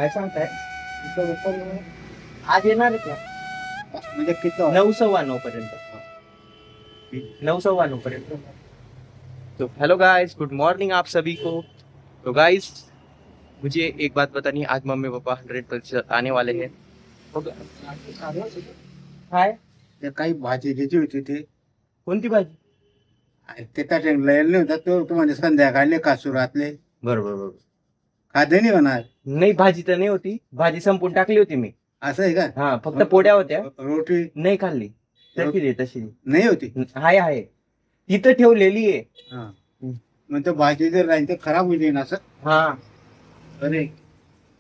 काय सांगताय आज येणार का? म्हणजे किती 9:15 पर्यंत 9:15 पर्यंत। तो हेलो गाइस, गुड मॉर्निंग आप सभी को। तो गाइस मुझे एक बात बतानी है, आज मम्मी पापा 100% आने वाले हैं। काय ते काही भाजी घ्यायची होती ते कोणती भाजी? ते काय नाही होता तो तुम्हाला संध्याकाळले का सुरातले बरोबर बरोबर। खादे नाही होणार नाही भाजी तर नाही होती, भाजी संपून टाकली होती मी। असं आहे का? हा फक्त पोळ्या होत्या, रोटी नाही खाल्ली। तशी नाही होती आहे तिथं ठेवलेली आहे। हा मग तो भाजी जर राहील तर खराब होईल ना असं। हाँ अरे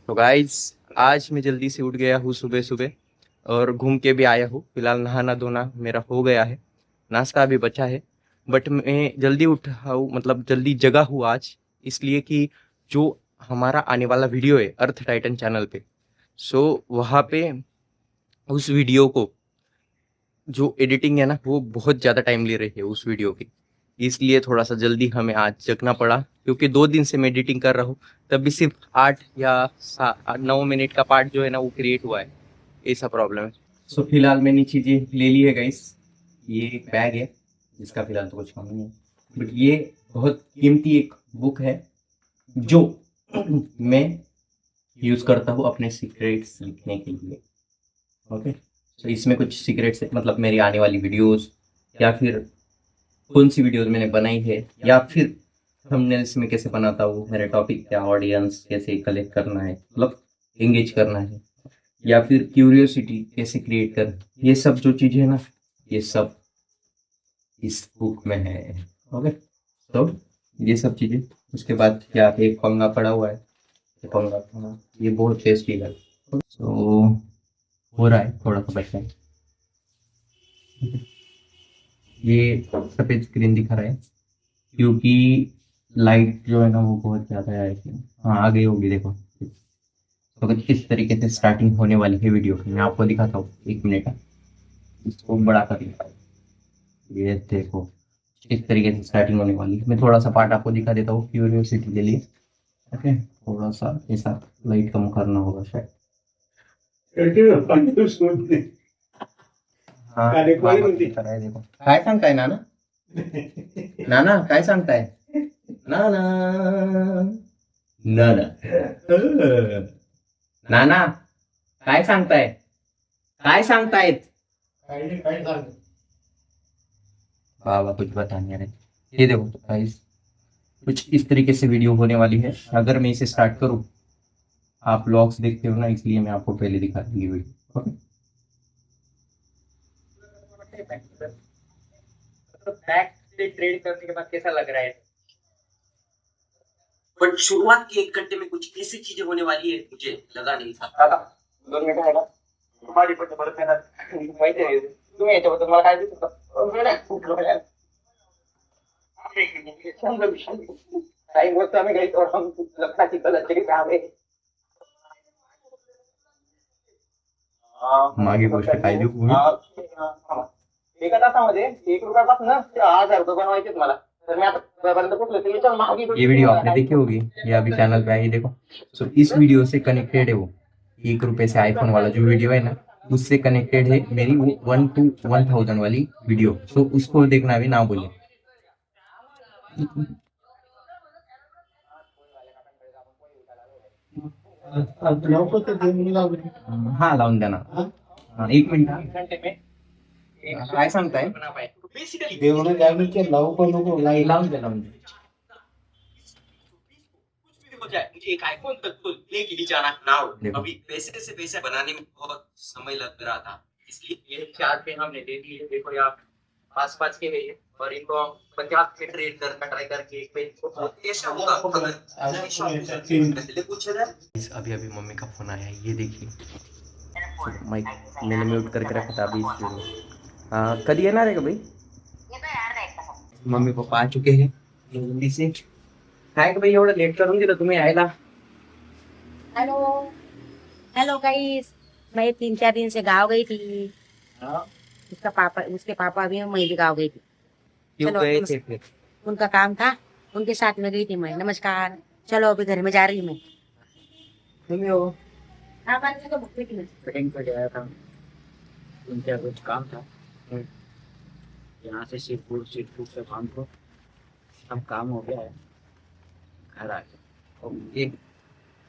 तो गाइस आज मैं जल्दी से उठ गया हूँ सुबह सुबह और घूम के भी आया हूँ। फिलहाल नहाना धोना मेरा हो गया है, नाश्ता भी बचा है। बट मैं जल्दी उठा हूँ, मतलब जल्दी जगा हूँ आज, इसलिए कि जो हमारा आने वाला वीडियो है अर्थ टाइटन चैनल पे, सो वहाँ पे उस वीडियो को जो एडिटिंग है ना वो बहुत ज़्यादा टाइम ले रही है उस वीडियो की, इसलिए थोड़ा सा जल्दी हमें आज जगना पड़ा। क्योंकि 2 दिन से मैं एडिटिंग कर रहा हूँ, तब भी सिर्फ 8 या 9 मिनट का पार्ट जो है ना वो क्रिएट हुआ है, ऐसा प्रॉब्लम है। सो फिलहाल मैंने चीज़ें ले ली है गाइस। ये एक बैग है जिसका फिलहाल तो कुछ काम नहीं है, बट ये बहुत कीमती एक बुक है जो मैं यूज़ करता हूँ अपने सीक्रेट्स लिखने के लिए। ओके, तो इसमें कुछ सीक्रेट्स मतलब मेरी आने वाली वीडियोस, या फिर कौन सी वीडियोस मैंने बनाई है, या फिर थंबनेल्स में कैसे बनाता हूँ, मेरे टॉपिक क्या, ऑडियंस कैसे कलेक्ट करना है, मतलब एंगेज करना है, या फिर क्यूरियोसिटी कैसे क्रिएट कर, ये सब जो चीज़ें है ना ये सब इस बुक में है। ओके, तो ये सब चीज़ें। उसके बाद क्या एक पंगा पड़ा हुआ है, ये पंगा ये बहुत टेस्टी है। तो हो रहा है थोड़ा सा बचा है, ये सफेद स्क्रीन दिखा रहा है क्योंकि लाइट जो है ना वो बहुत ज्यादा है। हाँ आ गई होगी, देखो। तो अगर किस तरीके से स्टार्टिंग होने वाली है वीडियो की, मैं आपको दिखाता हूँ 1 मिनट का, इसको बड़ा कर दिया। ये देखो किस तरीके से स्टार्टिंग होने वाली है। मैं थोड़ा सा पार्ट आपको दिखा देता हूँ क्यूरियोसिटी के लिए। ओके, थोड़ा सा ऐसा लाइट कम करना होगा शायद। हाँ देखो काय सांगताय नाना, नाना काय सांगताय, नाना नाना नाना काय सांगताय, काय सांगतायत बाबा, कुछ बता नहीं रहे। ये देखो गाइस, कुछ इस तरीके से वीडियो होने वाली है। अगर मैं इसे स्टार्ट करूं, आप व्लॉग्स देखते हो ना, इसलिए मैं आपको पहले दिखा दूंगी वीडियो। ओके, तो बैक से ट्रेड करने के बाद कैसा लग रहा है? बट शुरुआत के 1 घंटे में कुछ ऐसी चीजें होने वाली है मुझे लगा नहीं था। दादा 2 मिनिटं आहे का? माझी पण परत येणार माहिती आहे तुम्ही याच्याबद्दल मला काय दिसत काही गोष्ट आम्ही काही लक्षाची कलरची काम आहे। मागे गोष्ट काय देऊ एका तासामध्ये 1 रुपयापासून 1000 रुपये बनवायचे मला। तर मैं ये वीडियो आपने देखी होगी, ये अभी चैनल पे आई, देखो। सो इस वीडियो से कनेक्टेड है वो 1 रुपए से आईफोन वाला जो वीडियो है ना, उससे कनेक्टेड है मेरी वो 1 to 1000 वाली वीडियो। सो उसको देखना भी ना बोले। हाँ लावून द्या ना। 1 मिनिट काय सांगताय? लावून द्या मुझे एक आईफोन तक तो लेके नहीं जाना नाउ। अभी पैसे से पैसे बनाने में बहुत समय लग रहा था, इसलिए ये 4 पे हमने दे दिए। देखो यहाँ 5-5 के है, और इनको 50 से ट्रेड करना ट्राई करके एक पे कैसा होगा अगर कुछ है। अभी अभी मम्मी का फोन आया है, ये देखिए। माइक मैंने म्यूट करके रखा था अभी। हाँ कधी येणार आहे का भाई? मम्मी पप्पा आ चुके हैं जल्दी से। काय का भाई एवढं लेट करून दिलं तुम्ही यायला? हेलो हेलो गाइस, मैं 3-4 दिन से गाँव गई थी। उसके पापा भी, मैं भी गाँव गई थी। क्यों चलो, गए थे फिर? उनका काम था, उनके साथ में गई थी मैं। नमस्कार, चलो अभी घर में जा रही हूँ मैं। तुम्ही हो सामान का तो भुगते की नहीं। फिटिंग पे गया था, उनका कुछ काम था। यहाँ से सीट फूड से काम को सब काम हो गया है, घर आ गया। ओके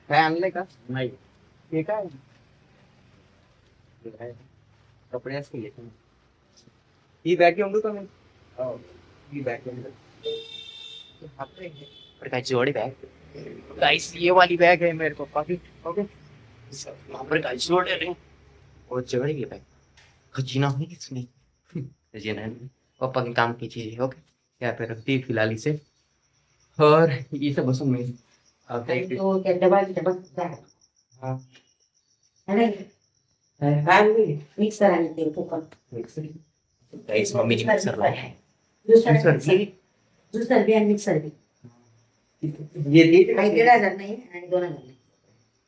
काय आणलंय का नहीं, हे काय हे काय कपडे असतील ही बॅग घेऊन का मी ही बॅग घेऊन पर काय जोड़ी बैग गाइस ये वाली बैग है मेरे पापा की ओके वहां पर गाइस जोड़ रहे वो जोड़ी की बैग खजीना है इसमें खजीना पापा के काम की चीज है ओके यहाँ पे रखती है फिलहाल इसे और ये सब बसों में अब तो क्या डबल जाए हाँ अरे काय बोली मिक्सर आणि ते कुकर मिक्सर गाइस मम्मी ने मिक्सर लाया है दुसरं बी आणि मिक्सर बी ये दे काही 1,500 नाही आणि 2,000 नाही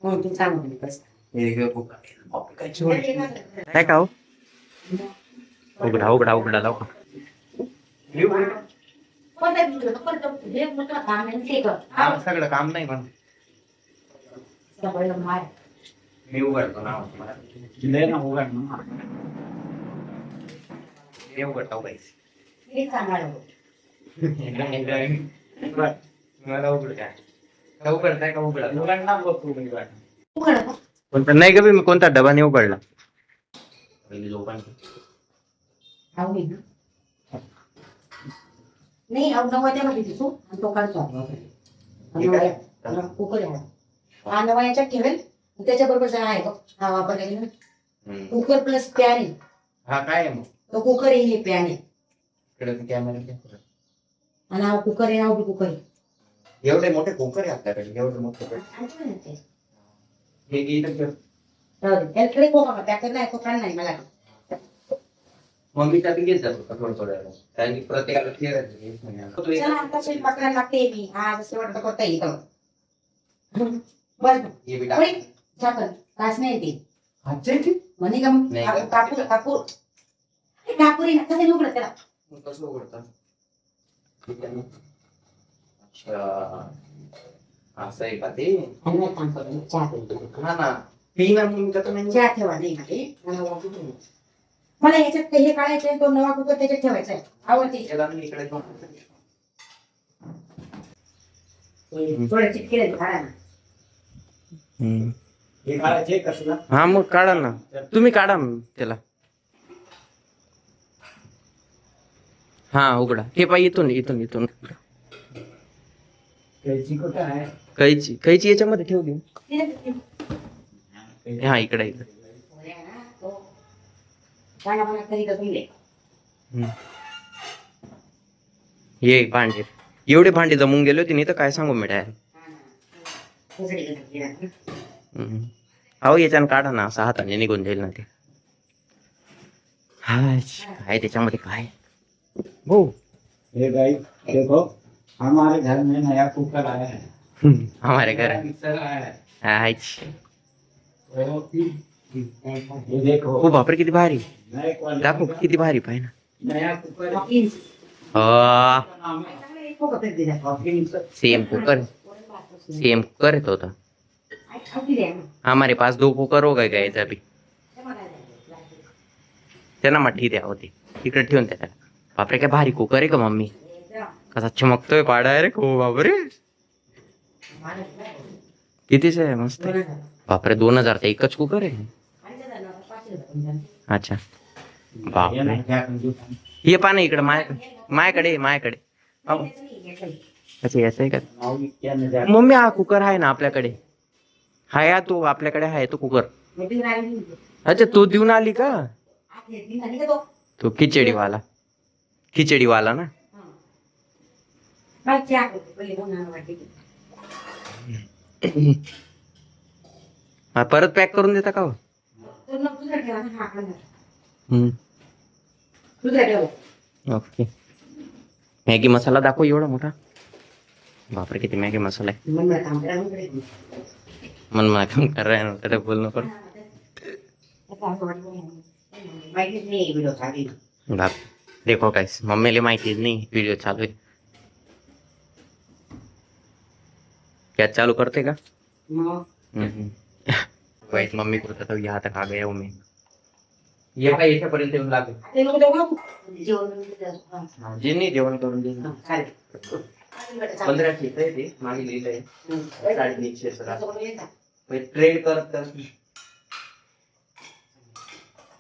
म्हणून तू सांग म्हणजे कसं ये देखो पापा का जोड़ काय का हो उघडा लाव कोणत्या दिवसाला पण हे मोठं काम नाही ते कर हा सगळं काम नाही म्हणून सगळं मार मी उघडतो ना लेना होगा ना। मी उघडतो गाइस हे सांगायला मला उघडताय उघडताय का उघडा उघडना बघतो मी गाडी. उघड कोणता नाही का मी कोणता डबा नाही उघडला पहिली आवडी ना नाही नवद्यामध्ये दिसू आणि तो काढतो कुकर आहे नवयाच्यात ठेवेल त्याच्याबरोबर आहे बघ हा वापरलेला कुकर प्लस पॅन आहे हा काय आहे मग तो कुकर आहे हे पॅन आहे इकडे कॅमेरा आणि हा कुकर आहे ना कुकर आहे एवढे मोठे कुकर आहे आपल्याकडे एवढे मोठे हे इथं ठेव. त्याकडे कोका त्याकडे नाही कोकण नाही मला मग मी त्यात घेत जातो थोडं कारण की प्रत्येकाला चला आता स्वयंपाक करायला लागते मी हा जसं वाटतं करता येतं बस हे बी थोडी झाकण काच नाही ते टाक. म्हणे का मग नाही का? कापूर कापूर कसं उघडत त्याला मग कसं उघडतं ठीक आहे ना अच्छा असं आहे का ते हा ना पी ना मग त्याचं नाही चहा ठेवा नाही मला याच्यात हे काढायचंय तो नवा कुकर त्याच्यात ठेवायचा आहे आवडते त्याला मी इकडे घेऊन थोडं चिटकेले काढा ना हे काढायचे कसला हा मग काढा ना तुम्ही काढा त्याला हा उघडा हे पाय इथून कैची कुठं आहे? कैची याच्यामध्ये ठेवली हा इकडे ये भांडे एवढे भांडे जमून गेले होते नाही तर काय सांगू मिळाय अहो याच्यानं काढा ना असं हाताने निघून जाईल ना ते हाय काय त्याच्यामध्ये काय हो हे गाइस देखो हमारे घर में नया कुकर आया है, हमारे घर मिक्सर आया है। हाय तो ये देखो ओ बापरे किती भारी नए क्वालिटी दाखव किती भारी पाय ना नया कुकर नाम है हॉकिंस। सेम कुकर है तो था हमारे पास 2 कुकर हो गए अभी त्यांना मठी द्या होती तिकडे ठेवून त्याला बापरे काय भारी कुकर आहे का मम्मी कसा चमकतोय पाडा आहे रे हो बापरे कितीच आहे मस्त बापरे 2000 चा एकच कुकर आहे अच्छा बापरे हे पाहा ना इकडे माझ्याकडे अहो, अच्छा याचं आहे का मम्मी हा कुकर आहे ना आपल्याकडे हाय हा तो आपल्याकडे आहे तो कुकर अच्छा तो देऊन आली का तो खिचडीवाला ना हा परत पॅक करून देता का हो? ओके मॅगी मसाला दाखव एवढा मोठा बापरे किती मॅगी मसाला आहे मन मला काम कर रहा है तेरे बोल नको बाप देखो गाइस मम्मीला माहिती नाही व्हिडिओ चालू आहे क्या चालू करते का वाईट मम्मी करता तर यहाँ तक आ गया हूँ मैं. ये काय याच्यापर्यंत येऊन लागेल. ते नको देऊ नको. जेवण बनवून देते. हा. जे नाही जेवण करून देईन. हा, चालेल. 1500 आहे ते मागे लिहिलंय. हम्म. 350 सर. असं बनवून येतं. ट्रेड करत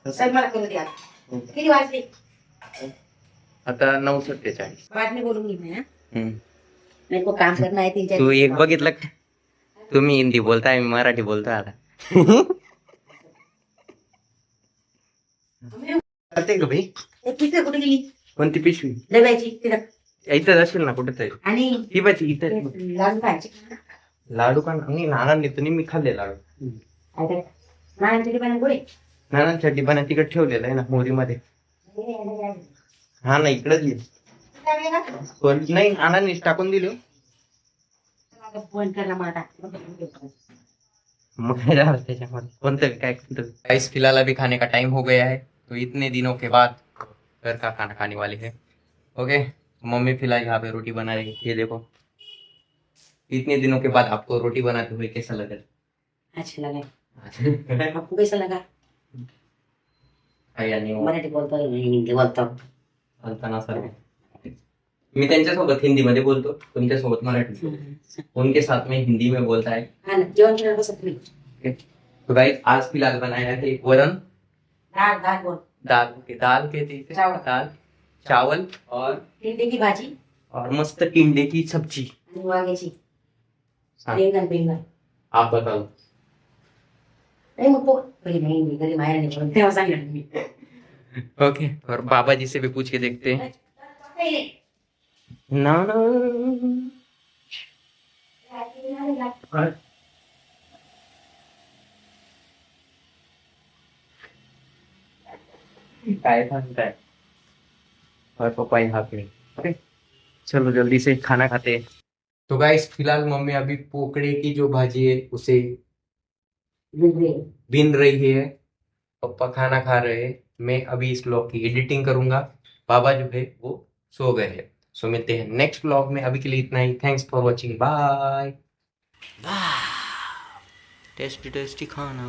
चल मला करू दे आता. किती वाजले? आता 9:47. बाद में बोलूंगी मैं. हाँ? हम्म. मेरे को काम करना है 3-4. तू एक बघितलं का? तुम्ही हिंदी बोलताय मी मराठी बोलतोय आता. करते का भाई? पिशवी कुठे गेली? कोणती पिशवी? डब्याची तिथं. इथं असेल ना कुठेतरी. आणि ही बाची इथं लाडू खायचे. लाडू का नाही नानांनी तर मी खाल्ले लाडू. काय नानांची पण गोळी. नानांसाठी पण तिकडे ठेवलेलं आहे ना मोरीमध्ये. हा ना इकडेच ये. पण नाही नानांनीच टाकून दिलो. फोन करना मला. मग काय झालं त्याच्यामध्ये कोणतं काय गाइस फिलहाल अभी खाने का टाइम हो गया है तो इतने दिनों के बाद घर का खाना खाने वाले हैं. ओके मम्मी फिलहाल यहाँ पे रोटी बना रही है. ये देखो इतने दिनों के बाद आपको रोटी बनाते हुए कैसा लगा? अच्छा लगा. आपको कैसा लगा? या नाही मराठी बोलतो हिंदी बोलतो. बोलताना सर मी त्यांच्यासोबत हिंदीमध्ये बोलतो तुमच्यासोबत मराठी. उनके साथ में हिंदी में बोलता है. हा ना जेवण करायला बसत नाही. तो गाइस आज फिलहाल बनाया है वरण डाळ डाळ बोल. दाल दाल कहते हैं चावल. दाल चावल और टिंडे की भाजी मस्त टिंडे की सब्जी. आणि वांग्याची. हाँ. रिंगण. आप बताओ. नाही मग पहिले नाही मी घरी बाहेर निघून तेव्हा सांगितलं मी. ओके और बाबा जी से भी पूछ के देखते हैं. ना ना काय सांगताय और पापा यहाँ पे. ओके चलो जल्दी से खाना खाते हैं. तो गाइस फिलहाल मम्मी अभी पोकड़े की जो भाजी है उसे बीन रही है. पापा खाना खा रहे हैं. मैं अभी इस व्लॉग की एडिटिंग करूंगा. बाबा जो है वो सो गए हैं. सो मिलते हैं नेक्स्ट व्लॉग में. अभी के लिए इतना ही. Thanks for watching. Bye. Tasty tasty खाना.